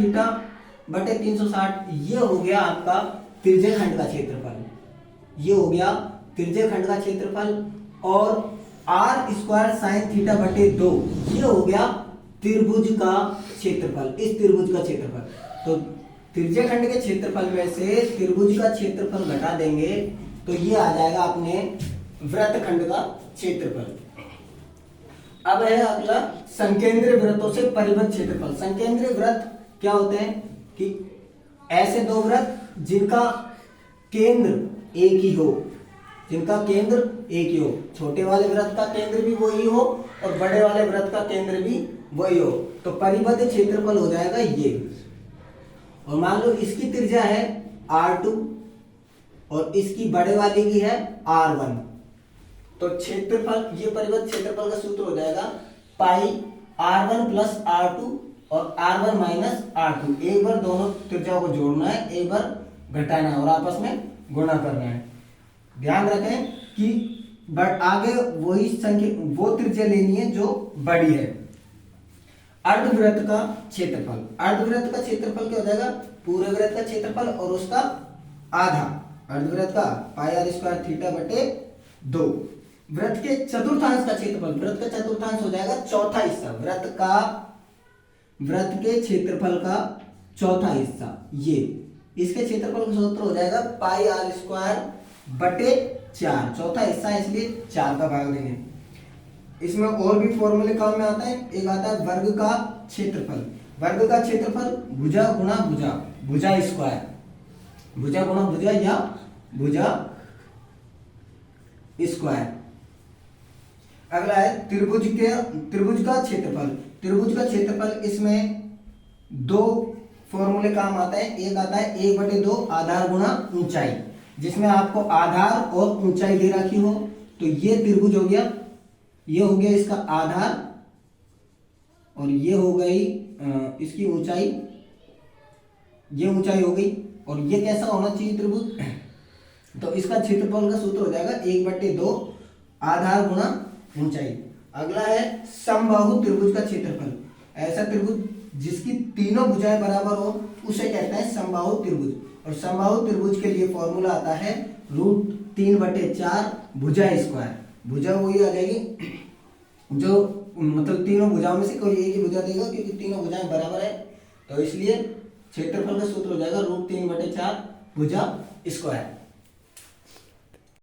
Theta बटे 360, ये हो गया आपका त्रिज्य खंड का क्षेत्रफल, ये हो गया त्रिज्य खंड का क्षेत्रफल। और आर स्क्वायर साइन थीटा बटे 2, ये हो गया त्रिभुज का क्षेत्रफल, इस त्रिभुज का क्षेत्रफल। तो त्रिज्य खंड के क्षेत्रफल में से त्रिभुज का क्षेत्रफल घटा देंगे तो ये आ जाएगा अपने वृत्त खंड का क्षेत्रफल। अब है अगला संकेंद्रीय वृत्तों से परिबद्ध क्षेत्रफल। संकेंद्रीय वृत्त क्या होते हैं कि ऐसे दो वृत्त जिनका केंद्र एक ही हो, जिनका केंद्र एक ही हो, छोटे वाले वृत्त का केंद्र भी वही हो और बड़े वाले वृत्त का केंद्र भी वही हो, तो परिबद्ध क्षेत्रफल हो जाएगा ये। और मान लो इसकी त्रिज्या है r2 और इसकी बड़े वाले की है r1, तो क्षेत्रफल, ये परिबद्ध क्षेत्रफल का सूत्र हो जाएगा पाई r1 प्लस r2 और r1 माइनस r2। एक बार दोनों त्रिज्याओं को जोड़ना है, एक बार घटाना है और आपस में गुणा करना है। ध्यान रखें कि आगे वही संख्या, वो त्रिज्या लेनी है जो बड़ी है। अर्धवृत्त का क्षेत्रफल, अर्धवृत्त का क्षेत्रफल क्या हो जाएगा, पूरे वृत्त का क्षेत्रफल और उसका आधा, अर्धवृत्त का पाई आर स्क्वायर थीटा बटे 2। वृत्त के चतुर्थांश का क्षेत्रफल, वृत्त का चतुर्थांश हो जाएगा चौथा हिस्सा, वृत्त के क्षेत्रफल का चौथा हिस्सा, ये इसके क्षेत्रफल का सूत्र हो जाएगा पाई आर स्क्वायर बटे 4, चौथा हिस्सा इसलिए 4 का भाग देंगे। इसमें और भी फॉर्मूले काम में आता है, एक आता है वर्ग का क्षेत्रफल। वर्ग का क्षेत्रफल भुजा गुणा भुजा, भुजा स्क्वायर, भुजा गुणा भुजा या भुजा स्क्वायर। अगला है त्रिभुज का क्षेत्रफल। त्रिभुज का क्षेत्रफल, इसमें दो फॉर्मूले काम आता है, एक आता है 1/2 आधार गुणा ऊंचाई, जिसमें आपको आधार और ऊंचाई दे रखी हो, तो ये त्रिभुज हो गया, ये हो गया इसका आधार और ये हो गई इसकी ऊंचाई, ये ऊंचाई हो गई। और ये कैसा होना चाहिए त्रिभुज, तो इसका क्षेत्रफल का सूत्र हो जाएगा 1/2 आधार गुणा ऊंचाई। अगला है समबाहु त्रिभुज का क्षेत्रफल। ऐसा त्रिभुज जिसकी तीनों भुजाएं बराबर हो उसे कहते हैं समबाहु त्रिभुज। और समबाहु त्रिभुज के लिए फॉर्मूला आता है √3/4 भुजा स्क्वायर। भुजा वही आ जाएगी जो मतलब तीनों भुजाओं में से कोई एक ही भुजा देगा, क्योंकि तीनों भुजाएं बराबर है, तो इसलिए क्षेत्रफल का सूत्र हो जाएगा √3/4 भुजा स्क्वायर।